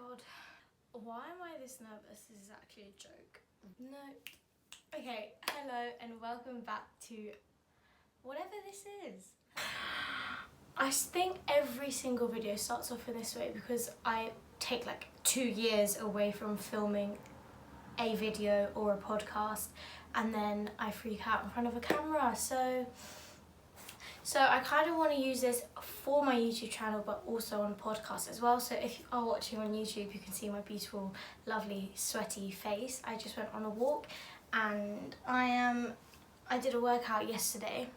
God, why am I this nervous? This is actually a joke. No. Okay, hello and welcome back to whatever this is. I think every single video starts off in this way because I take like 2 years away from filming a video or a podcast, and then I freak out in front of a camera. So I kind of want to use this for my YouTube channel, but also on a podcast as well. So if you are watching on YouTube, you can see my beautiful, lovely, sweaty face. I just went on a walk, and I did a workout yesterday,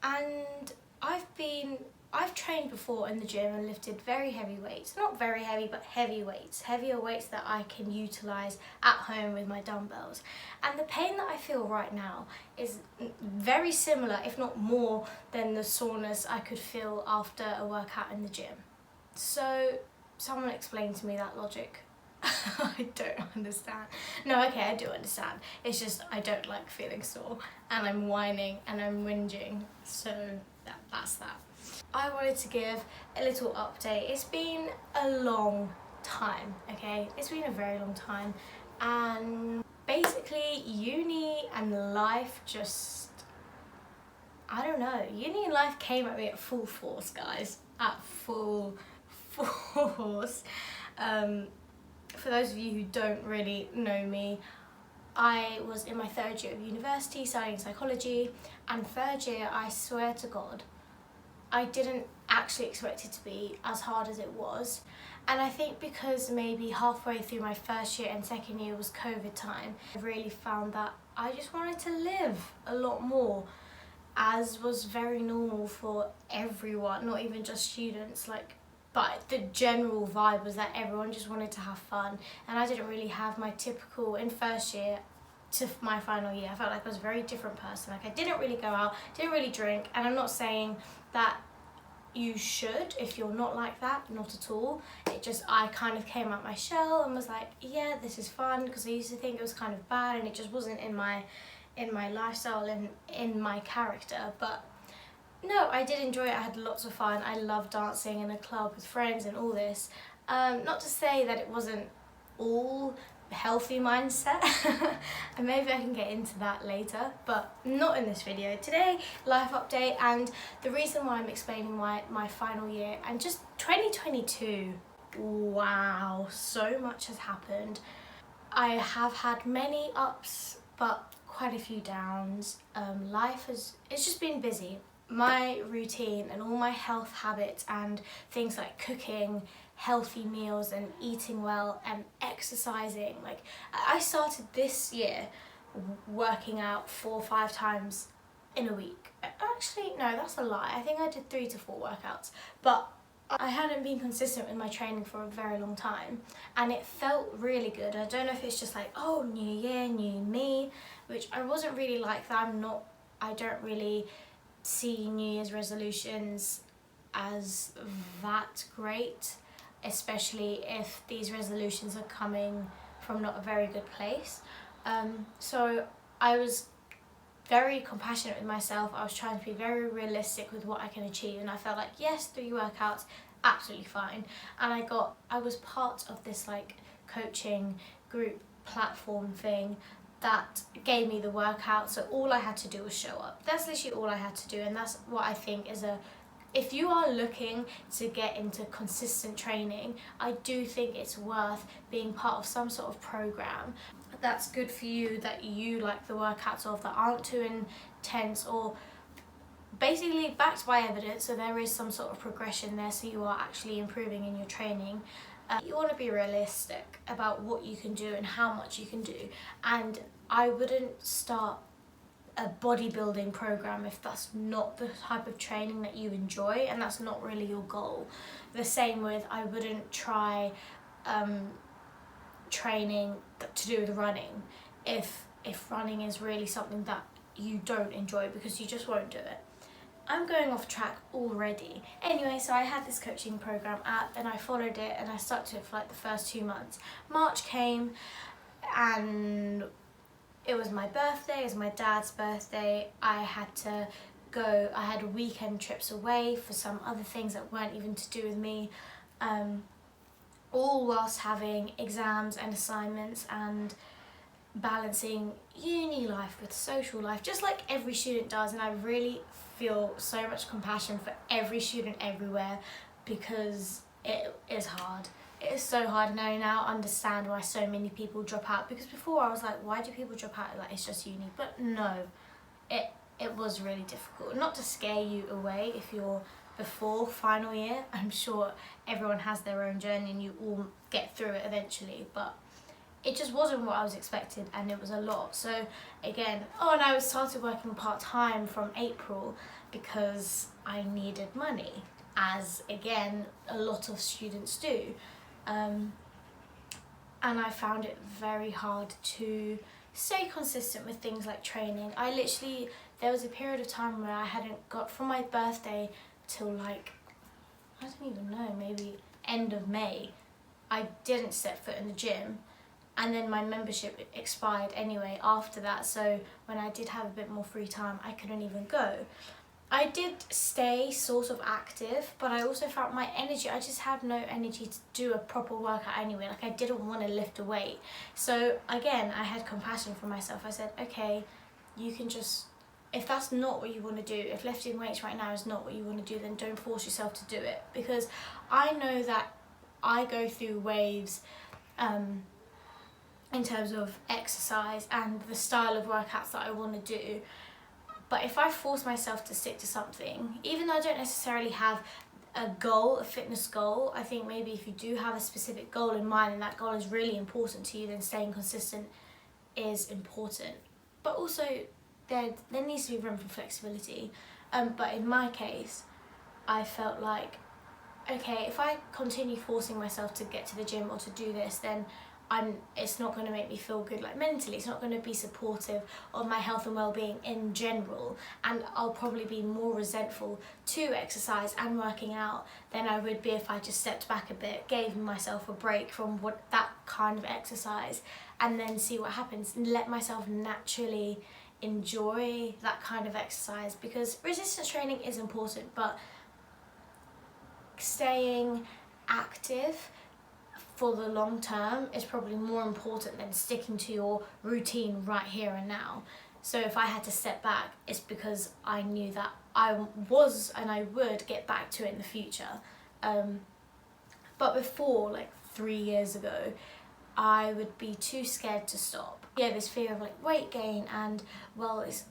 and I've trained before in the gym and lifted very heavy weights. Not very heavy, but heavy weights. Heavier weights that I can utilise at home with my dumbbells. And the pain that I feel right now is very similar, if not more, than the soreness I could feel after a workout in the gym. So someone explain to me that logic. I don't understand. No, okay, I do understand. It's just I don't like feeling sore, and I'm whining and I'm whinging. So that's that. I wanted to give a little update. It's been a long time, okay? It's been a very long time, and basically uni and life just, I don't know, uni and life came at me at full force, guys, at full force. For those of you who don't really know me, I was in my 3rd year of university studying psychology, and 3rd year, I swear to God, I didn't actually expect it to be as hard as it was. And I think because maybe halfway through my 1st year and 2nd year was COVID time, I really found that I just wanted to live a lot more, as was very normal for everyone, not even just students. But the general vibe was that everyone just wanted to have fun, and I didn't really have my typical, in 1st year to my final year, I felt like I was a very different person. Like, I didn't really go out, didn't really drink, and I'm not saying that you should if you're not like that, not at all. It just, I kind of came out my shell and was like, yeah, this is fun, because I used to think it was kind of bad and it just wasn't in my lifestyle and in my character. But no, I did enjoy it. I had lots of fun. I loved dancing in a club with friends and all this. Not to say that it wasn't all healthy mindset, and maybe I can get into that later, but not in this video. Today, life update, and the reason why I'm explaining my final year and just 2022. Wow, so much has happened. I have had many ups, but quite a few downs. It's just been busy. My routine and all my health habits and things like cooking, healthy meals and eating well and exercising. Like, I started this year working out 4 or 5 times in a week. Actually, no, that's a lie. I think I did 3 to 4 workouts, but I hadn't been consistent with my training for a very long time, and it felt really good. I don't know if it's just like, oh, new year, new me, which I wasn't really like that. I don't really see New Year's resolutions as that great, especially if these resolutions are coming from not a very good place. So I was very compassionate with myself. I was trying to be very realistic with what I can achieve, and I felt like, yes, 3 workouts, absolutely fine. And I was part of this like coaching group platform thing that gave me the workout, so all I had to do was show up. That's literally all I had to do, and that's what I think is if you are looking to get into consistent training, I do think it's worth being part of some sort of program that's good for you, that you like the workouts of, that aren't too intense, or basically backed by evidence, so there is some sort of progression there, so you are actually improving in your training. You want to be realistic about what you can do and how much you can do, and I wouldn't start a bodybuilding program if that's not the type of training that you enjoy and that's not really your goal. The same with, I wouldn't try training to do with running if running is really something that you don't enjoy, because you just won't do it. I'm going off track already. Anyway, so I had this coaching program app and I followed it and I stuck to it for like the first 2 months. March came and it was my birthday, it was my dad's birthday. I had to go, I had weekend trips away for some other things that weren't even to do with me. all whilst having exams and assignments and balancing uni life with social life, just like every student does. And I really feel so much compassion for every student everywhere, because it is hard. It is so hard, and I now understand why so many people drop out, because before I was like, why do people drop out, like it's just uni? But no, it was really difficult. Not to scare you away if you're before final year, I'm sure everyone has their own journey and you all get through it eventually, but it just wasn't what I was expected, and it was a lot. So again, and I started working part-time from April because I needed money, as again a lot of students do, and I found it very hard to stay consistent with things like training. There was a period of time where I hadn't got from my birthday till like, I don't even know, maybe end of May, I didn't step foot in the gym. And then my membership expired anyway after that, so when I did have a bit more free time, I couldn't even go. I did stay sort of active, but I also felt my energy, I just had no energy to do a proper workout anyway. Like, I didn't want to lift a weight. So again, I had compassion for myself. I said, okay, you can just, if that's not what you want to do, if lifting weights right now is not what you want to do, then don't force yourself to do it. Because I know that I go through waves in terms of exercise and the style of workouts that I want to do. But if I force myself to stick to something, even though I don't necessarily have a goal, a fitness goal, I think maybe if you do have a specific goal in mind and that goal is really important to you, then staying consistent is important. But also there needs to be room for flexibility. But in my case, I felt like, okay, if I continue forcing myself to get to the gym or to do this, then it's not going to make me feel good, like mentally. It's not going to be supportive of my health and well-being in general, and I'll probably be more resentful to exercise and working out than I would be if I just stepped back a bit, gave myself a break from that kind of exercise, and then see what happens and let myself naturally enjoy that kind of exercise. Because resistance training is important, but staying active for the long term is probably more important than sticking to your routine right here and now. So if I had to step back, it's because I knew that I was and I would get back to it in the future. But before, like 3 years ago, I would be too scared to stop. Yeah, this fear of like weight gain and, well, it's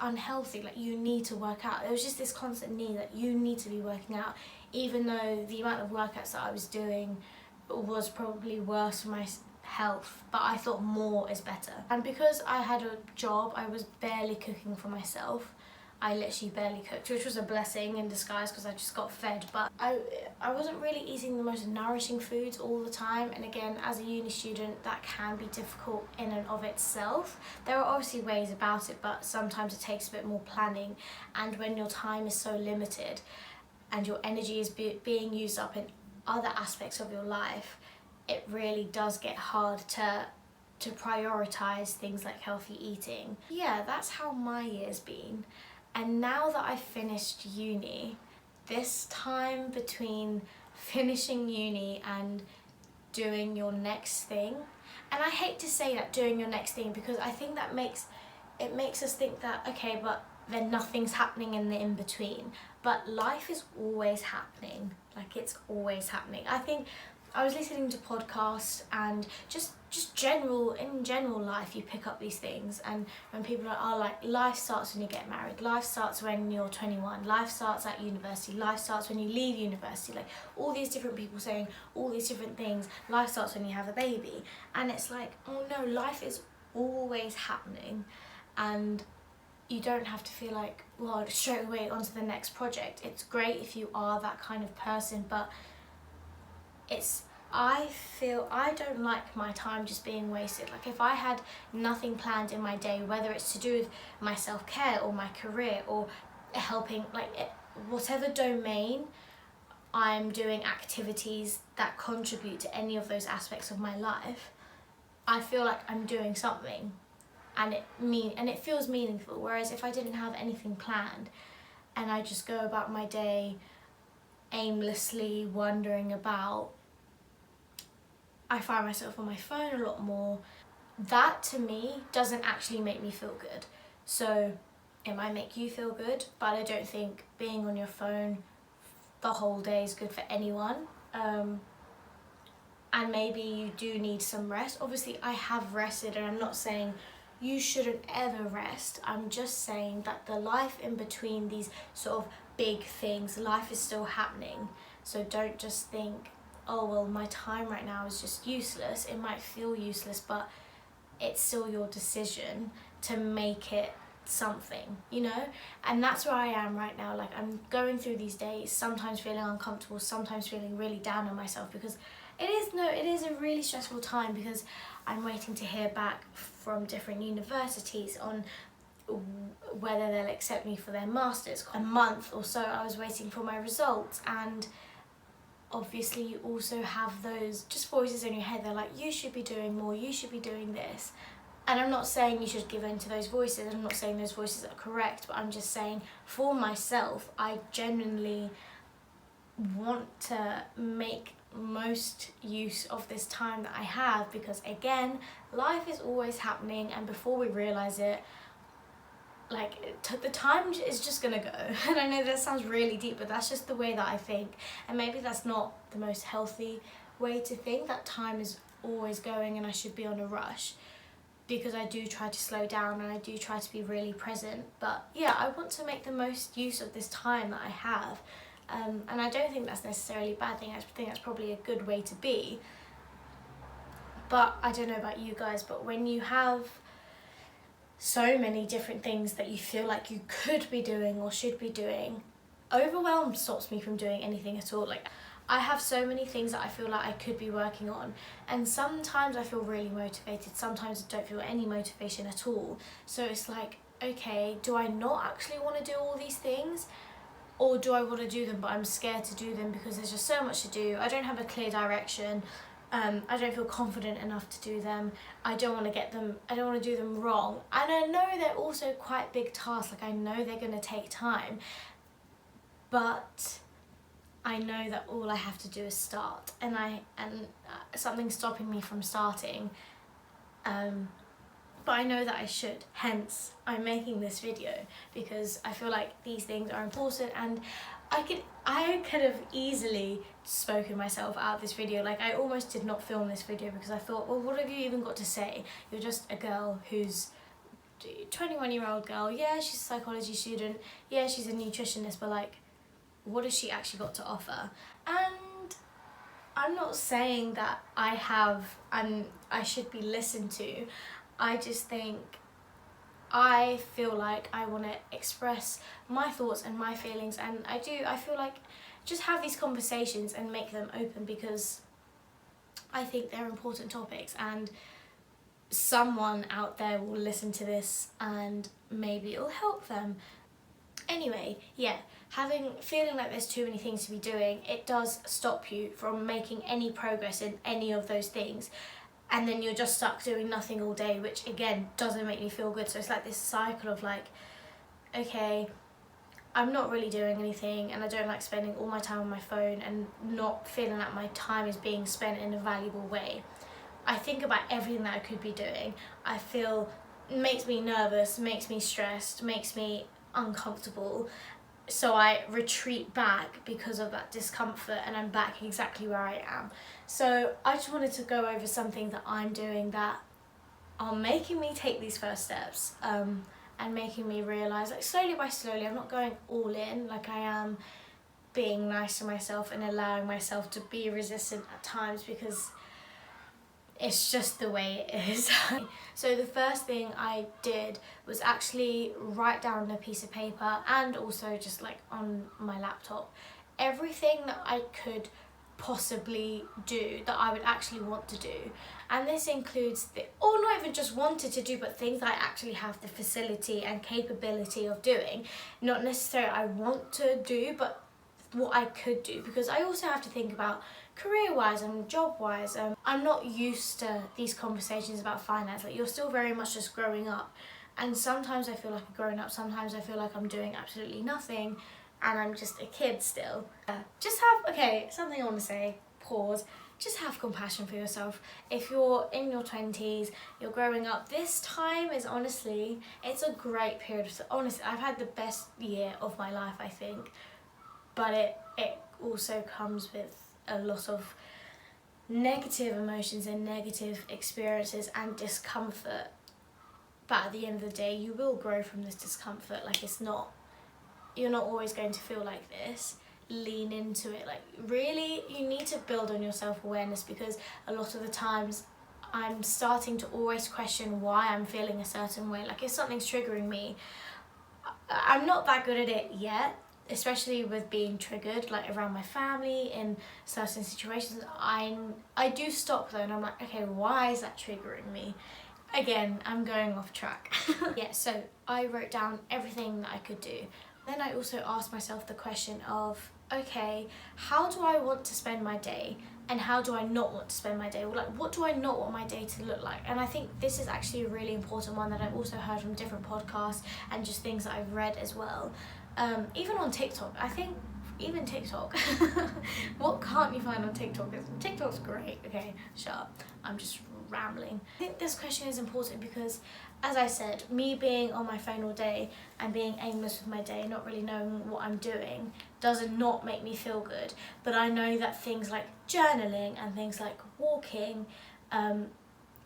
unhealthy, like you need to work out. There was just this constant need that you need to be working out, even though the amount of workouts that I was doing was probably worse for my health, but I thought more is better. And because I had a job, I was barely cooking for myself. I literally barely cooked, which was a blessing in disguise because I just got fed, but I wasn't really eating the most nourishing foods all the time. And again, as a uni student, that can be difficult in and of itself. There are obviously ways about it, but sometimes it takes a bit more planning, and when your time is so limited and your energy is being used up in other aspects of your life, it really does get hard to prioritize things like healthy eating. Yeah, that's how my year's been. And now that I've finished uni, this time between finishing uni and doing your next thing, and I hate to say that, doing your next thing, because I think that makes us think that, okay, but then nothing's happening in the in-between. But life is always happening, like it's always happening. I think I was listening to podcasts and just in general life, you pick up these things, and when people are like, life starts when you get married, life starts when you're 21, life starts at university, life starts when you leave university, like all these different people saying all these different things, life starts when you have a baby, and it's like, oh no, life is always happening, and you don't have to feel like, well, straight away onto the next project. It's great if you are that kind of person, but I feel I don't like my time just being wasted. Like if I had nothing planned in my day, whether it's to do with my self-care or my career or helping, like whatever domain I'm doing activities that contribute to any of those aspects of my life, I feel like I'm doing something and it feels meaningful. Whereas if I didn't have anything planned and I just go about my day aimlessly wandering about. I find myself on my phone a lot more. That to me doesn't actually make me feel good. So it might make you feel good, but I don't think being on your phone the whole day is good for anyone. And maybe you do need some rest. Obviously I have rested, and I'm not saying you shouldn't ever rest. I'm just saying that the life in between these sort of big things, life is still happening. So don't just think, oh well, my time right now is just useless. It might feel useless, but it's still your decision to make it something, you know? And that's where I am right now. Like, I'm going through these days, sometimes feeling uncomfortable, sometimes feeling really down on myself, because it is a really stressful time, because I'm waiting to hear back from different universities on whether they'll accept me for their masters. A month or so I was waiting for my results, and obviously you also have those just voices in your head. They're like, you should be doing more, you should be doing this. And I'm not saying you should give in to those voices, I'm not saying those voices are correct, but I'm just saying for myself, I genuinely want to make most use of this time that I have, because again, life is always happening, and before we realise it, like, the time is just gonna go. And I know that sounds really deep, but that's just the way that I think. And maybe that's not the most healthy way to think, that time is always going and I should be on a rush, because I do try to slow down and I do try to be really present. But yeah, I want to make the most use of this time that I have. And I don't think that's necessarily a bad thing. I think that's probably a good way to be. But I don't know about you guys, but when you have so many different things that you feel like you could be doing or should be doing, overwhelm stops me from doing anything at all. Like, I have so many things that I feel like I could be working on, and sometimes I feel really motivated, sometimes I don't feel any motivation at all. So it's like, okay, do I not actually want to do all these things? Or do I want to do them but I'm scared to do them because there's just so much to do? I don't have a clear direction. I don't feel confident enough to do them. I don't want to do them wrong. And I know they're also quite big tasks, like I know they're going to take time. But I know that all I have to do is start, and something's stopping me from starting. But I know that I should, hence I'm making this video, because I feel like these things are important, and I could have easily spoken myself out of this video. Like, I almost did not film this video because I thought, well, what have you even got to say? You're just a girl who's 21-year-old girl. Yeah, she's a psychology student. Yeah, she's a nutritionist, but like, what has she actually got to offer? And I'm not saying that I have and I should be listened to. I just think I feel like I want to express my thoughts and my feelings, and I feel like just have these conversations and make them open, because I think they're important topics, and someone out there will listen to this and maybe it'll help them. Anyway, yeah, feeling like there's too many things to be doing, it does stop you from making any progress in any of those things. And then you're just stuck doing nothing all day, which again doesn't make me feel good. So it's like this cycle of like, okay, I'm not really doing anything, and I don't like spending all my time on my phone and not feeling that my time is being spent in a valuable way. I think about everything that I could be doing. I feel it makes me nervous, makes me stressed, makes me uncomfortable. So I retreat back because of that discomfort, and I'm back exactly where I am. So I just wanted to go over something that I'm doing that are making me take these first steps, and making me realise, like, slowly by slowly, I'm not going all in. Like, I am being nice to myself and allowing myself to be resistant at times, because it's just the way it is. So the first thing I did was actually write down on a piece of paper, and also just like on my laptop, everything that I could possibly do, that I would actually want to do. And this includes or not even just wanted to do, but things that I actually have the facility and capability of doing. Not necessarily I want to do, but what I could do, because I also have to think about career-wise and job-wise. I'm not used to these conversations about finance. Like, you're still very much just growing up, and sometimes I feel like I'm growing up, sometimes I feel like I'm doing absolutely nothing. and I'm just a kid still. Just have, okay, something I want to say, pause, just have compassion for yourself. If you're in your 20s, you're growing up, this time is honestly, it's a great period. Honestly, I've had the best year of my life, I think, but it also comes with a lot of negative emotions and negative experiences and discomfort. But at the end of the day, you will grow from this discomfort. Like, you're not always going to feel like this. Lean into it. Like, really, you need to build on your self-awareness, because a lot of the times I'm starting to always question why I'm feeling a certain way. Like, if something's triggering me, I'm not that good at it yet, especially with being triggered, like around my family in certain situations. I do stop though, and I'm like, okay, why is that triggering me? Again, I'm going off track. Yeah, so I wrote down everything that I could do. Then I also asked myself the question of, okay, how do I want to spend my day? And how do I not want to spend my day? Or like, what do I not want my day to look like? And I think this is actually a really important one that I've also heard from different podcasts and just things that I've read as well. Even on TikTok, I think, even TikTok. What can't you find on TikTok? TikTok's great. Okay, shut up. I'm just rambling. I think this question is important because, as I said, me being on my phone all day and being aimless with my day, not really knowing what I'm doing, does not make me feel good. But I know that things like journaling and things like walking,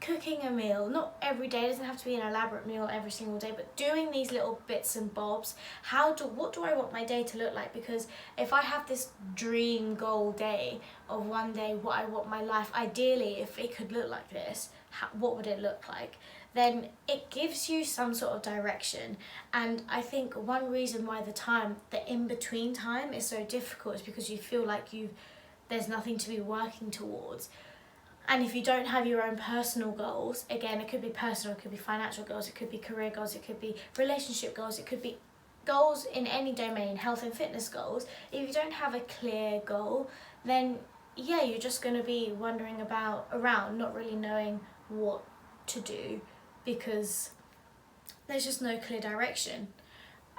cooking a meal, not every day, it doesn't have to be an elaborate meal every single day, but doing these little bits and bobs. What do I want my day to look like? Because if I have this dream goal day of one day what I want my life, ideally, if it could look like this, what would it look like? Then it gives you some sort of direction. And I think one reason why the in-between time is so difficult is because you feel like there's nothing to be working towards. And if you don't have your own personal goals, again, it could be personal, it could be financial goals, it could be career goals, it could be relationship goals, it could be goals in any domain, health and fitness goals. If you don't have a clear goal, then yeah, you're just going to be wandering around, not really knowing what to do, because there's just no clear direction.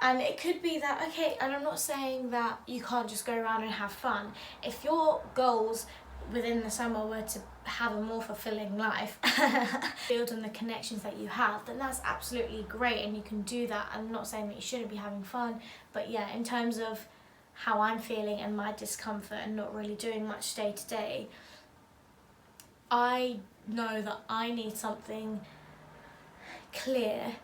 And it could be that, okay, and I'm not saying that you can't just go around and have fun. If your goals within the summer were to have a more fulfilling life, build on the connections that you have, then that's absolutely great and you can do that. I'm not saying that you shouldn't be having fun, but yeah, in terms of how I'm feeling and my discomfort and not really doing much day to day, I know that I need something clear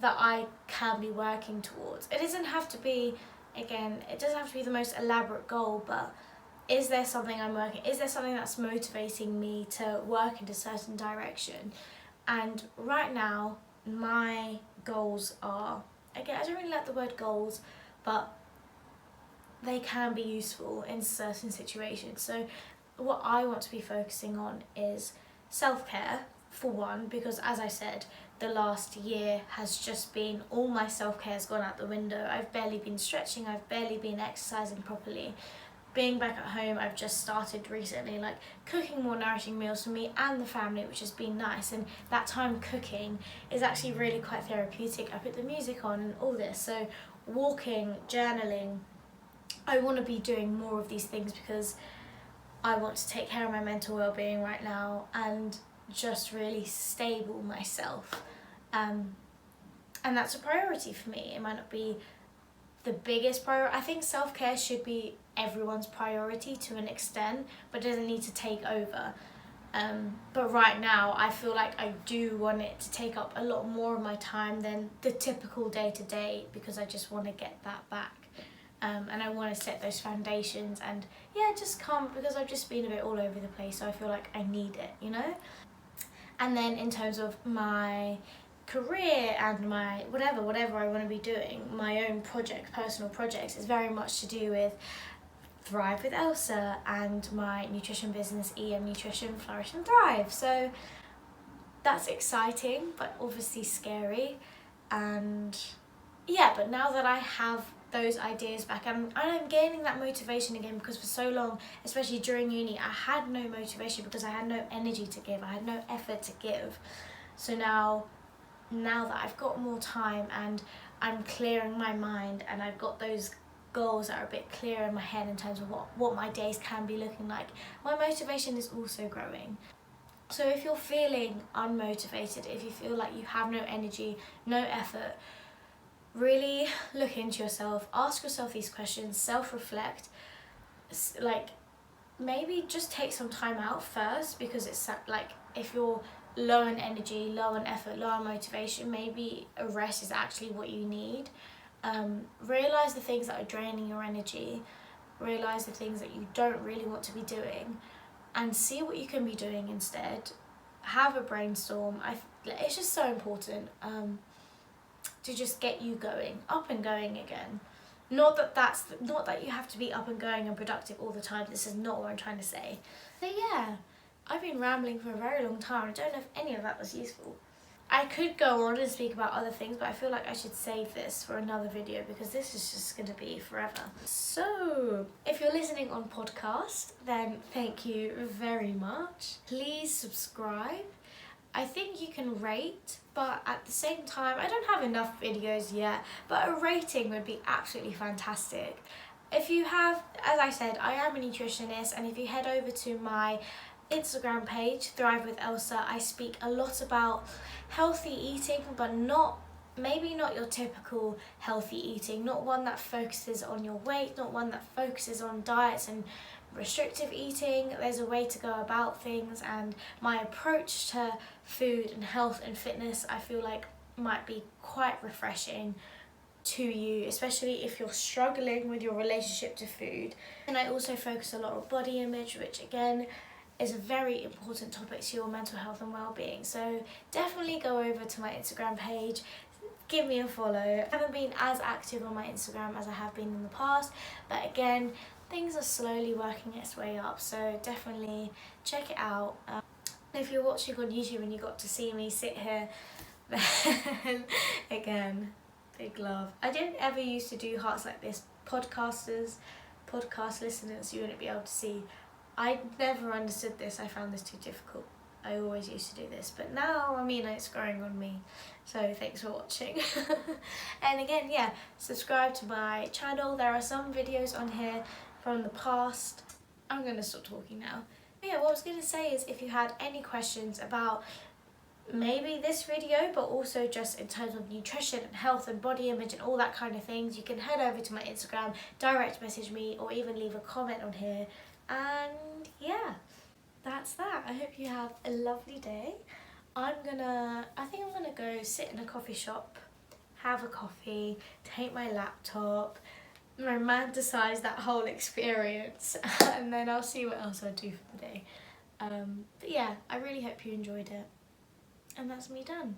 that I can be working towards. It doesn't have to be, again, it doesn't have to be the most elaborate goal, but is there something is there something that's motivating me to work in a certain direction? And right now, my goals are, again, I don't really like the word goals, but they can be useful in certain situations. So what I want to be focusing on is self-care, for one, because as I said, the last year has just been, all my self-care has gone out the window. I've barely been stretching, I've barely been exercising properly. Being back at home, I've just started recently like cooking more nourishing meals for me and the family, which has been nice. And that time cooking is actually really quite therapeutic. I put the music on and all this. So walking, journaling, I want to be doing more of these things because I want to take care of my mental well-being right now and just really stable myself. And that's a priority for me. It might not be the biggest priority. I think self-care should be everyone's priority to an extent, but it doesn't need to take over. But right now, I feel like I do want it to take up a lot more of my time than the typical day-to-day, because I just want to get that back. And I want to set those foundations and yeah, just come, because I've just been a bit all over the place, so I feel like I need it, you know? And then in terms of my career and my whatever I want to be doing, my own personal projects, is very much to do with Thrive with Elsa and my nutrition business, EM Nutrition, Flourish and Thrive. So that's exciting, but obviously scary. And yeah, but now that I have those ideas back, I'm gaining that motivation again, because for so long, especially during uni, I had no motivation because I had no energy to give, I had no effort to give. So now that I've got more time and I'm clearing my mind and I've got those goals that are a bit clearer in my head in terms of what my days can be looking like, my motivation is also growing. So if you're feeling unmotivated, if you feel like you have no energy, no effort, really look into yourself, ask yourself these questions, self-reflect, like maybe just take some time out first, because it's like if you're low in energy, low in effort, low in motivation, maybe a rest is actually what you need. Realise the things that are draining your energy, realise the things that you don't really want to be doing, and see what you can be doing instead. Have a brainstorm. It's just so important to just get you going, up and going again. Not that you have to be up and going and productive all the time. This is not what I'm trying to say. But yeah, I've been rambling for a very long time. I don't know if any of that was useful. I could go on and speak about other things, but I feel like I should save this for another video because this is just going to be forever. So, if you're listening on podcast, then thank you very much. Please subscribe. I think you can rate, but at the same time, I don't have enough videos yet, but a rating would be absolutely fantastic. If you have, as I said, I am a nutritionist, and if you head over to my Instagram page, Thrive with Elsa, I speak a lot about healthy eating, but maybe not your typical healthy eating, not one that focuses on your weight, not one that focuses on diets and restrictive eating. There's a way to go about things, and my approach to food and health and fitness, I feel like might be quite refreshing to you, especially if you're struggling with your relationship to food. And I also focus a lot on body image, which again is a very important topic to your mental health and well-being. So definitely go over to my Instagram page, give me a follow. I haven't been as active on my Instagram as I have been in the past, but again, things are slowly working its way up, so definitely check it out. If you're watching on YouTube and you got to see me sit here, then again, big love. I didn't ever used to do hearts like this. Podcast listeners, you wouldn't be able to see. I never understood this. I found this too difficult. I always used to do this, but now, I mean, it's growing on me. So thanks for watching. And again, yeah, subscribe to my channel. There are some videos on here from the past. I'm going to stop talking now. But yeah, what I was going to say is, if you had any questions about maybe this video, but also just in terms of nutrition and health and body image and all that kind of things, you can head over to my Instagram, direct message me, or even leave a comment on here. And yeah, that's that. I hope you have a lovely day. I think I'm gonna go sit in a coffee shop, have a coffee, take my laptop, romanticize that whole experience, and then I'll see what else I do for the day. But yeah, I really hope you enjoyed it. And that's me done.